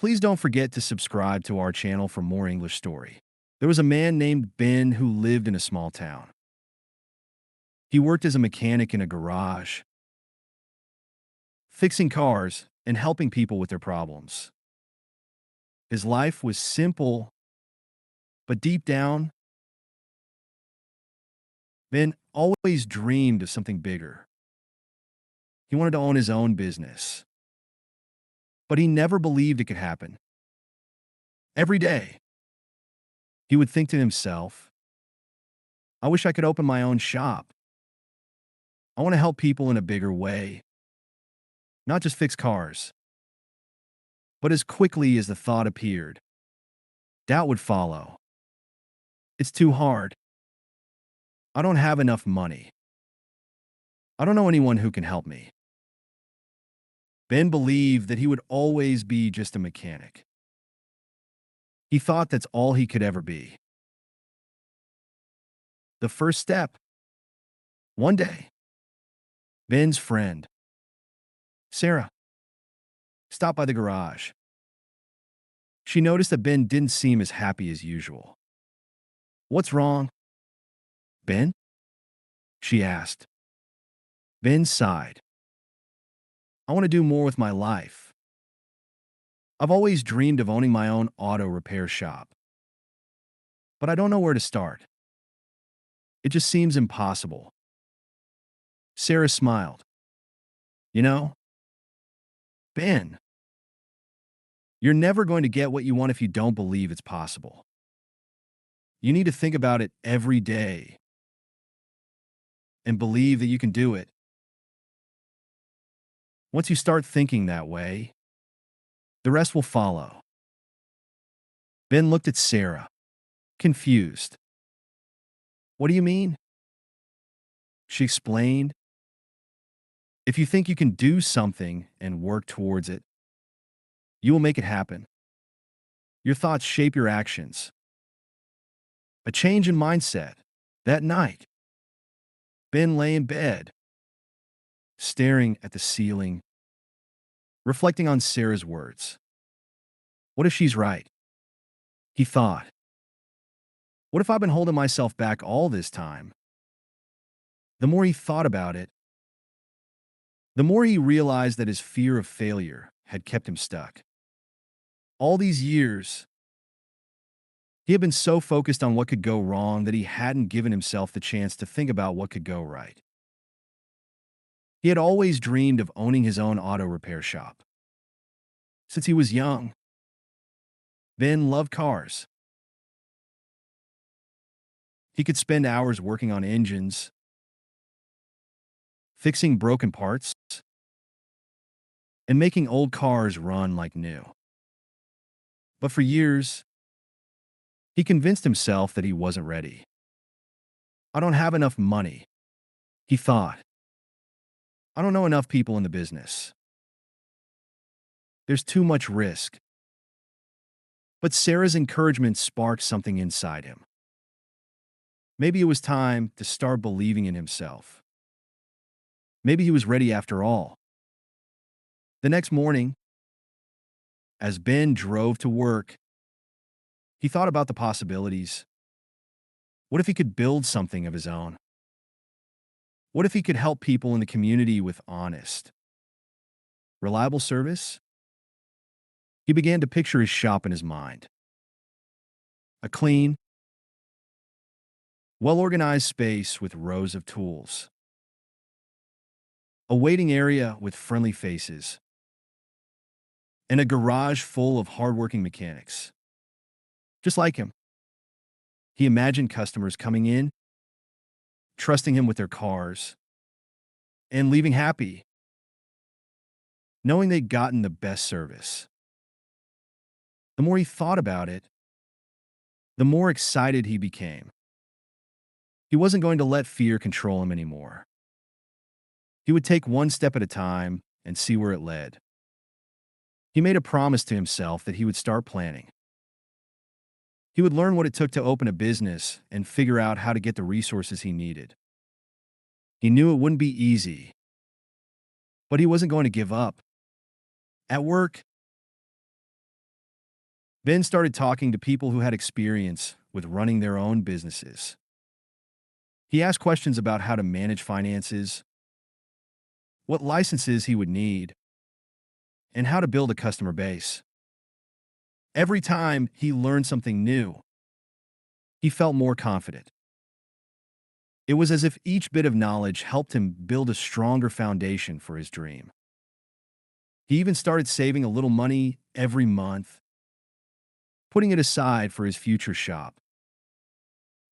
Please don't forget to subscribe to our channel for more English story. There was a man named Ben who lived in a small town. He worked as a mechanic in a garage, fixing cars and helping people with their problems. His life was simple, but deep down, Ben always dreamed of something bigger. He wanted to own his own business, but he never believed it could happen. Every day, he would think to himself, I wish I could open my own shop. I want to help people in a bigger way, not just fix cars. But as quickly as the thought appeared, doubt would follow. It's too hard. I don't have enough money. I don't know anyone who can help me. Ben believed that he would always be just a mechanic. He thought that's all he could ever be. The first step. One day, Ben's friend, Sarah, stopped by the garage. She noticed that Ben didn't seem as happy as usual. What's wrong, Ben? She asked. Ben sighed. I want to do more with my life. I've always dreamed of owning my own auto repair shop, but I don't know where to start. It just seems impossible. Sarah smiled. You know, Ben, you're never going to get what you want if you don't believe it's possible. You need to think about it every day and believe that you can do it. Once you start thinking that way, the rest will follow. Ben looked at Sarah, confused. What do you mean? She explained. If you think you can do something and work towards it, you will make it happen. Your thoughts shape your actions. A change in mindset. That night, Ben lay in bed, staring at the ceiling, reflecting on Sarah's words. What if she's right? He thought. What if I've been holding myself back all this time? The more he thought about it, the more he realized that his fear of failure had kept him stuck. All these years, he had been so focused on what could go wrong that he hadn't given himself the chance to think about what could go right. He had always dreamed of owning his own auto repair shop. Since he was young, Ben loved cars. He could spend hours working on engines, fixing broken parts, and making old cars run like new. But for years, he convinced himself that he wasn't ready. I don't have enough money, he thought. I don't know enough people in the business. There's too much risk. But Sarah's encouragement sparked something inside him. Maybe it was time to start believing in himself. Maybe he was ready after all. The next morning, as Ben drove to work, he thought about the possibilities. What if he could build something of his own? What if he could help people in the community with honest, reliable service? He began to picture his shop in his mind. A clean, well-organized space with rows of tools. A waiting area with friendly faces. And a garage full of hardworking mechanics. Just like him. He imagined customers coming in, trusting him with their cars, and leaving happy, knowing they'd gotten the best service. The more he thought about it, the more excited he became. He wasn't going to let fear control him anymore. He would take one step at a time and see where it led. He made a promise to himself that he would start planning. He would learn what it took to open a business and figure out how to get the resources he needed. He knew it wouldn't be easy, but he wasn't going to give up. At work, Ben started talking to people who had experience with running their own businesses. He asked questions about how to manage finances, what licenses he would need, and how to build a customer base. Every time he learned something new, he felt more confident. It was as if each bit of knowledge helped him build a stronger foundation for his dream. He even started saving a little money every month, putting it aside for his future shop.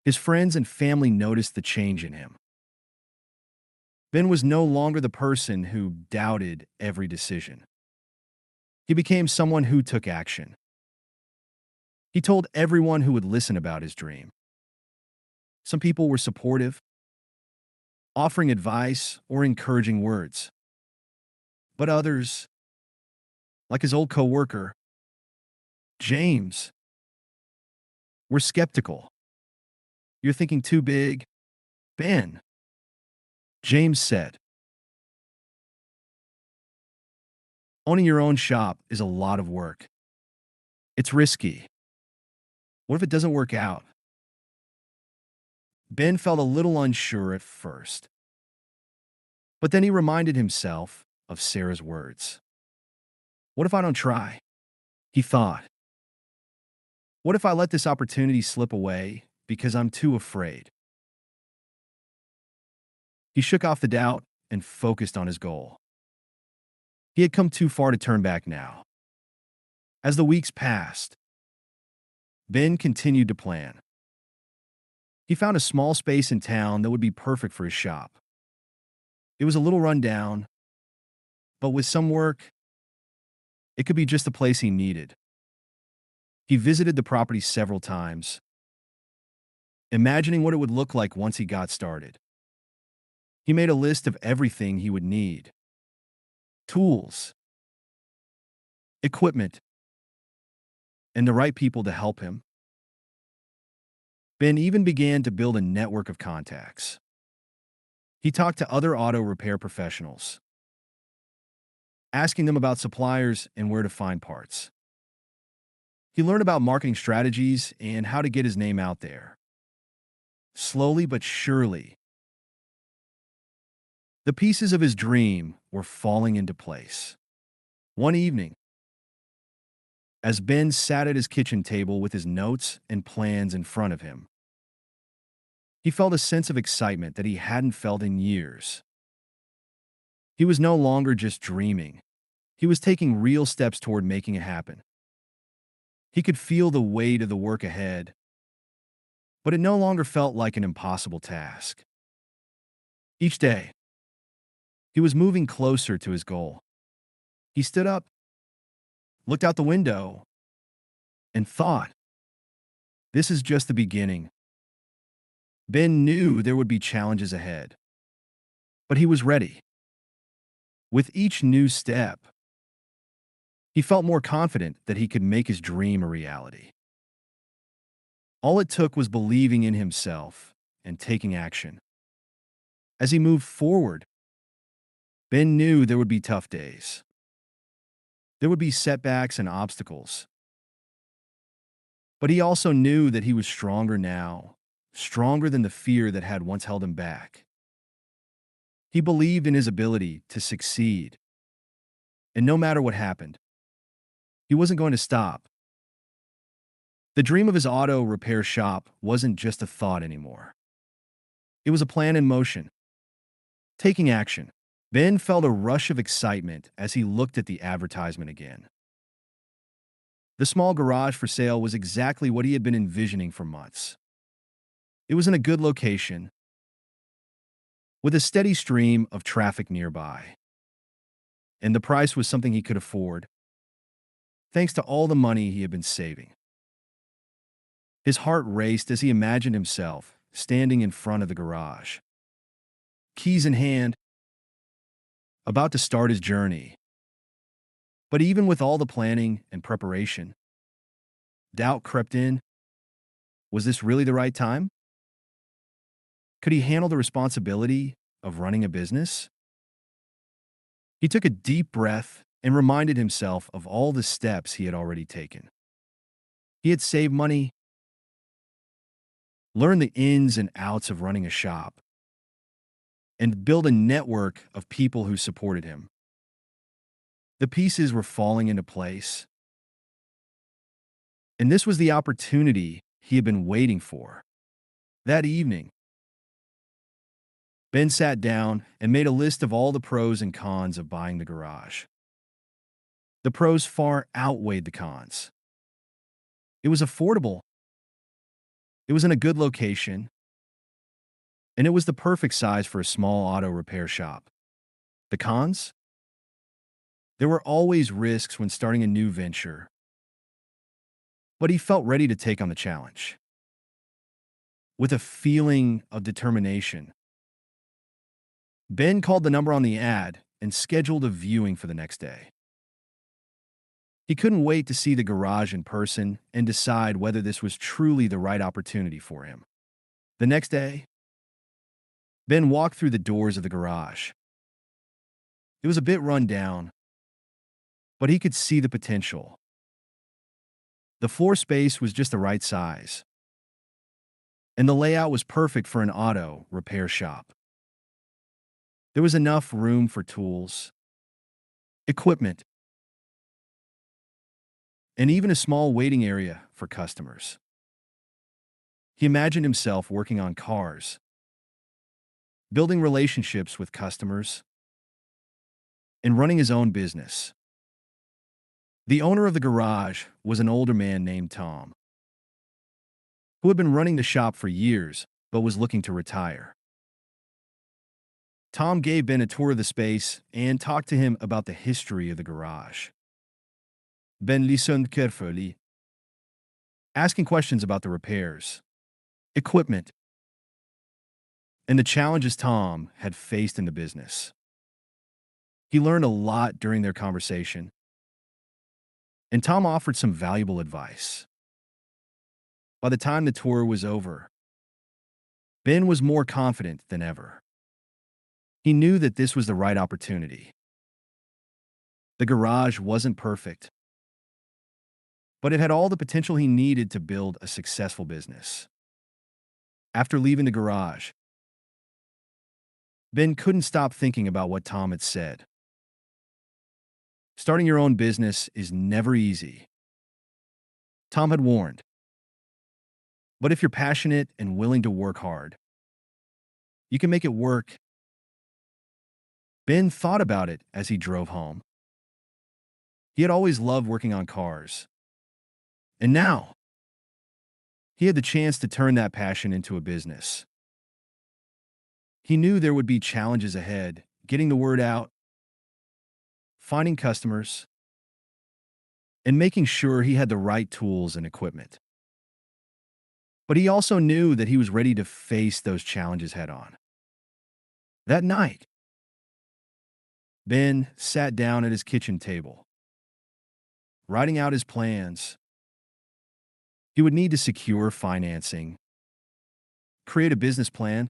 His friends and family noticed the change in him. Ben was no longer the person who doubted every decision. He became someone who took action. He told everyone who would listen about his dream. Some people were supportive, offering advice or encouraging words. But others, like his old coworker, James, were skeptical. "You're thinking too big, Ben," James said. "Owning your own shop is a lot of work. It's risky. What if it doesn't work out?" Ben felt a little unsure at first, but then he reminded himself of Sarah's words. "What if I don't try?" he thought. "What if I let this opportunity slip away because I'm too afraid?" He shook off the doubt and focused on his goal. He had come too far to turn back now. As the weeks passed, Ben continued to plan. He found a small space in town that would be perfect for his shop. It was a little run down, but with some work, it could be just the place he needed. He visited the property several times, imagining what it would look like once he got started. He made a list of everything he would need: tools, equipment, and the right people to help him. Ben even began to build a network of contacts. He talked to other auto repair professionals, asking them about suppliers and where to find parts. He learned about marketing strategies and how to get his name out there. Slowly but surely, the pieces of his dream were falling into place. One evening, as Ben sat at his kitchen table with his notes and plans in front of him, he felt a sense of excitement that he hadn't felt in years. He was no longer just dreaming. He was taking real steps toward making it happen. He could feel the weight of the work ahead, but it no longer felt like an impossible task. Each day, he was moving closer to his goal. He stood up, looked out the window, and thought, "This is just the beginning." Ben knew there would be challenges ahead, but he was ready. With each new step, he felt more confident that he could make his dream a reality. All it took was believing in himself and taking action. As he moved forward, Ben knew there would be tough days. There would be setbacks and obstacles. But he also knew that he was stronger now, stronger than the fear that had once held him back. He believed in his ability to succeed, and no matter what happened, he wasn't going to stop. The dream of his auto repair shop wasn't just a thought anymore. It was a plan in motion. Taking action. Ben felt a rush of excitement as he looked at the advertisement again. The small garage for sale was exactly what he had been envisioning for months. It was in a good location, with a steady stream of traffic nearby. And the price was something he could afford, thanks to all the money he had been saving. His heart raced as he imagined himself standing in front of the garage, keys in hand, about to start his journey. But even with all the planning and preparation, doubt crept in. Was this really the right time? Could he handle the responsibility of running a business? He took a deep breath and reminded himself of all the steps he had already taken. He had saved money, learned the ins and outs of running a shop, and built a network of people who supported him. The pieces were falling into place, and this was the opportunity he had been waiting for. That evening, Ben sat down and made a list of all the pros and cons of buying the garage. The pros far outweighed the cons. It was affordable, it was in a good location, and it was the perfect size for a small auto repair shop. The cons? There were always risks when starting a new venture, but he felt ready to take on the challenge. With a feeling of determination, Ben called the number on the ad and scheduled a viewing for the next day. He couldn't wait to see the garage in person and decide whether this was truly the right opportunity for him. The next day, Ben walked through the doors of the garage. It was a bit run down, but he could see the potential. The floor space was just the right size, and the layout was perfect for an auto repair shop. There was enough room for tools, equipment, and even a small waiting area for customers. He imagined himself working on cars, building relationships with customers, and running his own business. The owner of the garage was an older man named Tom, who had been running the shop for years but was looking to retire. Tom gave Ben a tour of the space and talked to him about the history of the garage. Ben listened carefully, asking questions about the repairs, equipment, and the challenges Tom had faced in the business. He learned a lot during their conversation, and Tom offered some valuable advice. By the time the tour was over, Ben was more confident than ever. He knew that this was the right opportunity. The garage wasn't perfect, but it had all the potential he needed to build a successful business. After leaving the garage, Ben couldn't stop thinking about what Tom had said. Starting your own business is never easy, Tom had warned. But if you're passionate and willing to work hard, you can make it work. Ben thought about it as he drove home. He had always loved working on cars, and now he had the chance to turn that passion into a business. He knew there would be challenges ahead, getting the word out, finding customers, and making sure he had the right tools and equipment. But he also knew that he was ready to face those challenges head on. That night, Ben sat down at his kitchen table, writing out his plans. He would need to secure financing, create a business plan,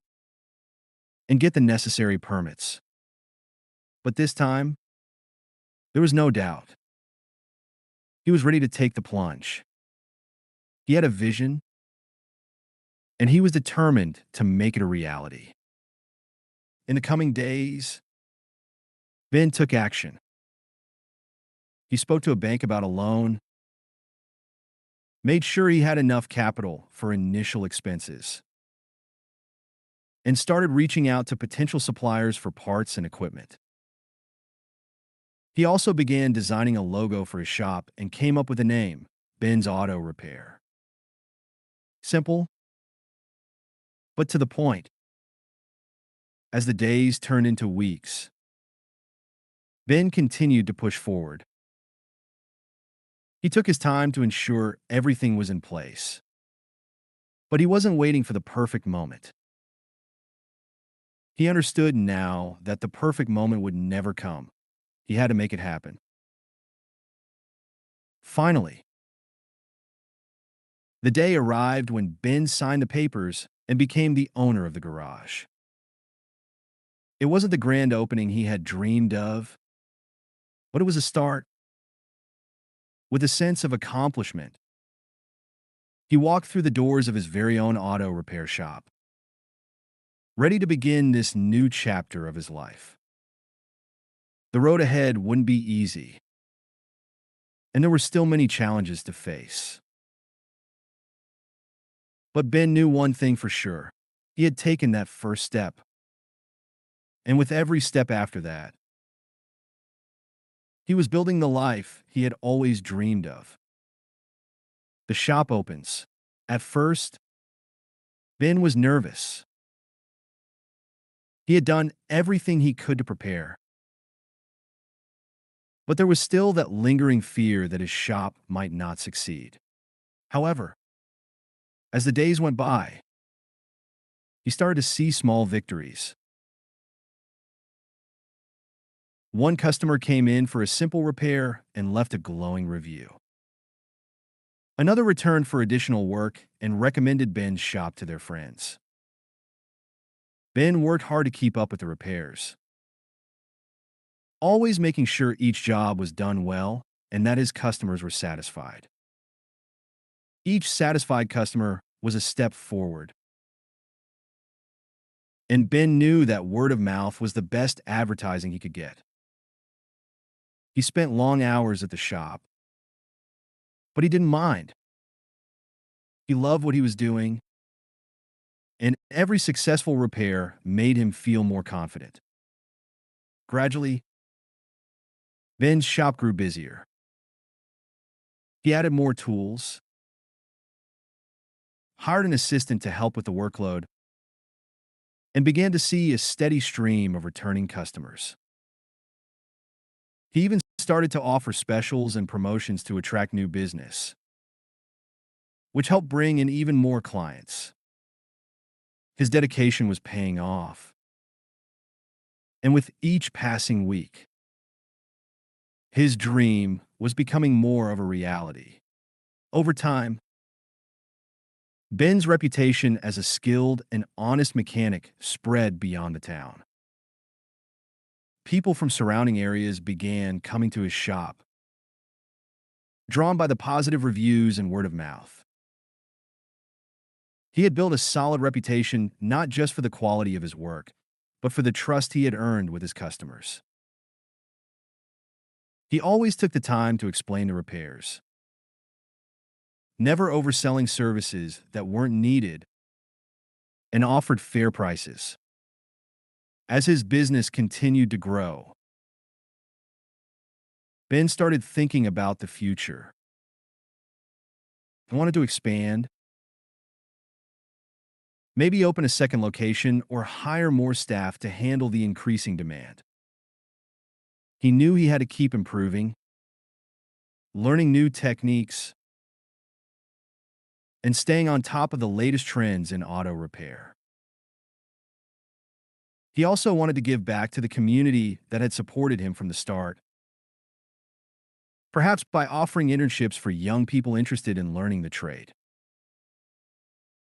and get the necessary permits. But this time, there was no doubt. He was ready to take the plunge. He had a vision, and he was determined to make it a reality. In the coming days, Ben took action. He spoke to a bank about a loan, made sure he had enough capital for initial expenses, and started reaching out to potential suppliers for parts and equipment. He also began designing a logo for his shop and came up with the name, Ben's Auto Repair. Simple, but to the point. As the days turned into weeks, Ben continued to push forward. He took his time to ensure everything was in place. But he wasn't waiting for the perfect moment. He understood now that the perfect moment would never come. He had to make it happen. Finally, the day arrived when Ben signed the papers and became the owner of the garage. It wasn't the grand opening he had dreamed of, but it was a start. With a sense of accomplishment He walked through the doors of his very own auto repair shop, ready to begin this new chapter of his life. The road ahead wouldn't be easy, and there were still many challenges to face. But Ben knew one thing for sure. He had taken that first step, and with every step after that, he was building the life he had always dreamed of. The shop opens. At first, Ben was nervous. He had done everything he could to prepare, but there was still that lingering fear that his shop might not succeed. However, as the days went by, he started to see small victories. One customer came in for a simple repair and left a glowing review. Another returned for additional work and recommended Ben's shop to their friends. Ben worked hard to keep up with the repairs, always making sure each job was done well and that his customers were satisfied. Each satisfied customer was a step forward, and Ben knew that word of mouth was the best advertising he could get. He spent long hours at the shop, but he didn't mind. He loved what he was doing, and every successful repair made him feel more confident. Gradually, Ben's shop grew busier. He added more tools, hired an assistant to help with the workload, and began to see a steady stream of returning customers. He even started to offer specials and promotions to attract new business, which helped bring in even more clients. His dedication was paying off, and with each passing week, his dream was becoming more of a reality. Over time, Ben's reputation as a skilled and honest mechanic spread beyond the town. People from surrounding areas began coming to his shop, drawn by the positive reviews and word of mouth. He had built a solid reputation not just for the quality of his work, but for the trust he had earned with his customers. He always took the time to explain the repairs, never overselling services that weren't needed, and offered fair prices. As his business continued to grow, Ben started thinking about the future. He wanted to expand, maybe open a second location or hire more staff to handle the increasing demand. He knew he had to keep improving, learning new techniques, and staying on top of the latest trends in auto repair. He also wanted to give back to the community that had supported him from the start, perhaps by offering internships for young people interested in learning the trade.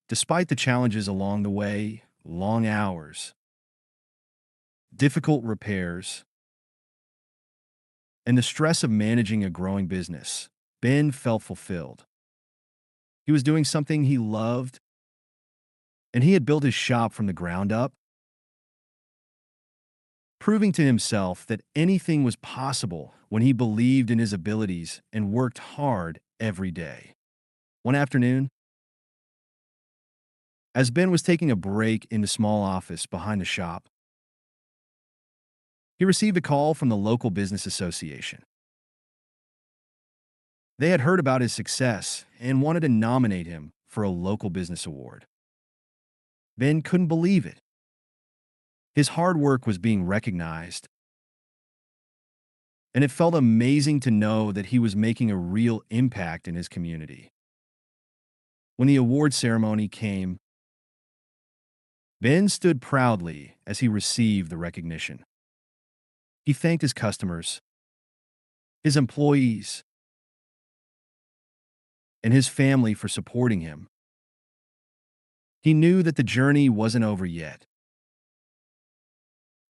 Despite the challenges along the way, long hours, difficult repairs, and the stress of managing a growing business, Ben felt fulfilled. He was doing something he loved, and he had built his shop from the ground up, proving to himself that anything was possible when he believed in his abilities and worked hard every day. One afternoon, as Ben was taking a break in the small office behind the shop, he received a call from the local business association. They had heard about his success and wanted to nominate him for a local business award. Ben couldn't believe it. His hard work was being recognized, and it felt amazing to know that he was making a real impact in his community. When the award ceremony came, Ben stood proudly as he received the recognition. He thanked his customers, his employees, and his family for supporting him. He knew that the journey wasn't over yet,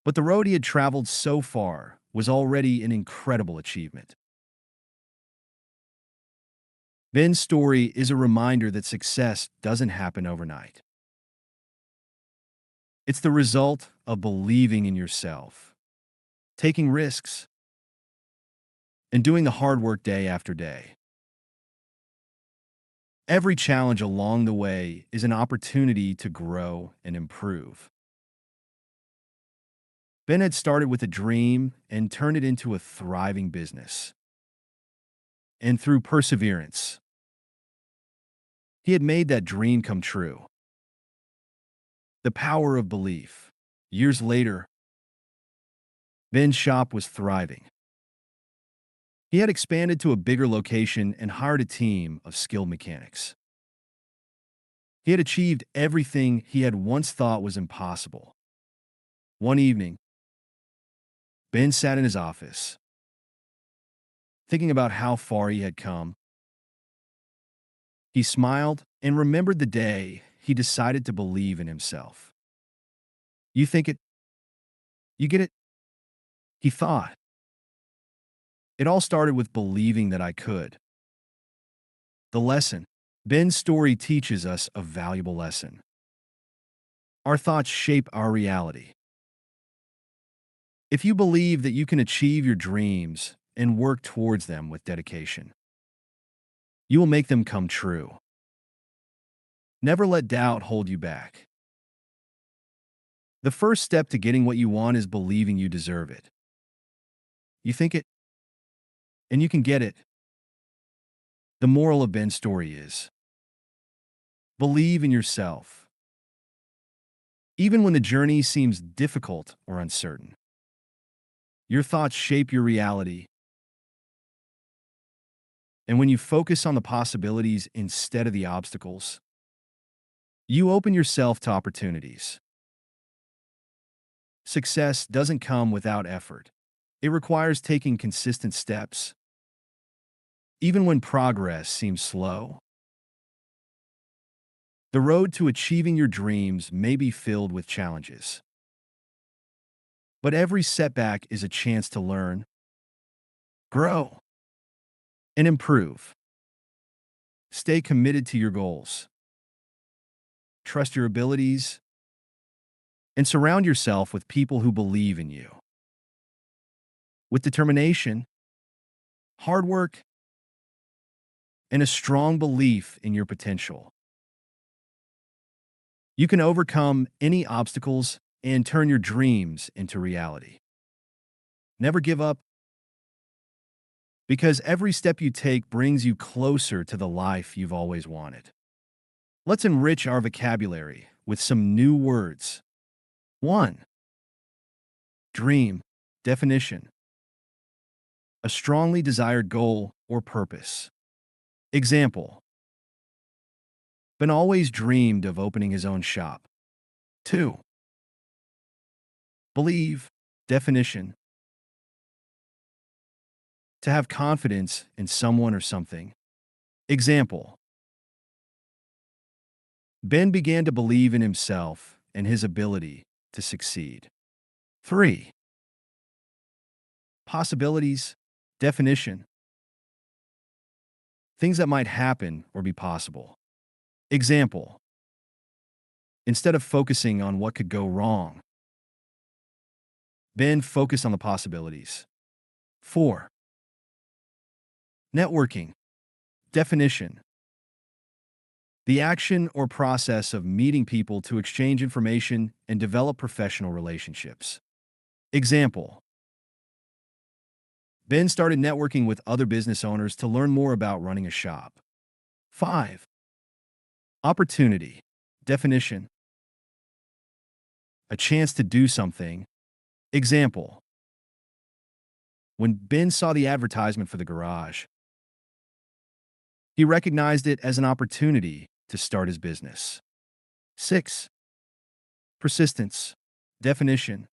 but the road he had traveled so far was already an incredible achievement. Ben's story is a reminder that success doesn't happen overnight. It's the result of believing in yourself, taking risks, and doing the hard work day after day. Every challenge along the way is an opportunity to grow and improve. Ben had started with a dream and turned it into a thriving business. And through perseverance, he had made that dream come true. The power of belief. Years later, Ben's shop was thriving. He had expanded to a bigger location and hired a team of skilled mechanics. He had achieved everything he had once thought was impossible. One evening, Ben sat in his office, thinking about how far he had come. He smiled and remembered the day he decided to believe in himself. You think it, you get it, he thought. It all started with believing that I could. The lesson. Ben's story teaches us a valuable lesson. Our thoughts shape our reality. If you believe that you can achieve your dreams and work towards them with dedication, you will make them come true. Never let doubt hold you back. The first step to getting what you want is believing you deserve it. You think it, and you can get it. The moral of Ben's story is believe in yourself, even when the journey seems difficult or uncertain. Your thoughts shape your reality, and when you focus on the possibilities instead of the obstacles, you open yourself to opportunities. Success doesn't come without effort. It requires taking consistent steps, even when progress seems slow. The road to achieving your dreams may be filled with challenges, but every setback is a chance to learn, grow, and improve. Stay committed to your goals, trust your abilities, and surround yourself with people who believe in you. With determination, hard work, and a strong belief in your potential, you can overcome any obstacles and turn your dreams into reality. Never give up, because every step you take brings you closer to the life you've always wanted. Let's enrich our vocabulary with some new words. 1. Dream. Definition: a strongly desired goal or purpose. Example: Ben always dreamed of opening his own shop. 2. Believe. Definition: to have confidence in someone or something. Example: Ben began to believe in himself and his ability to succeed. 3. Possibilities. Definition: things that might happen or be possible. Example: instead of focusing on what could go wrong, Ben focused on the possibilities. 4. Networking. Definition: the action or process of meeting people to exchange information and develop professional relationships. Example: Ben started networking with other business owners to learn more about running a shop. 5. Opportunity. Definition: a chance to do something. Example: when Ben saw the advertisement for the garage, he recognized it as an opportunity to start his business. 6. Persistence. Definition: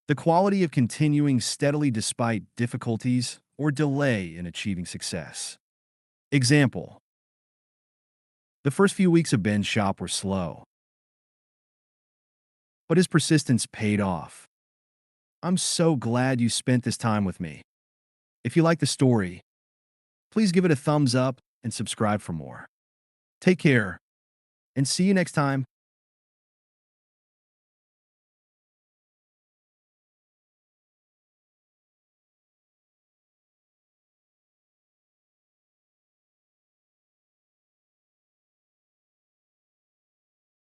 the quality of continuing steadily despite difficulties or delay in achieving success. Example: the first few weeks of Ben's shop were slow, but his persistence paid off. I'm so glad you spent this time with me. If you like the story, Please give it a thumbs up and subscribe for more. Take care and see you next time.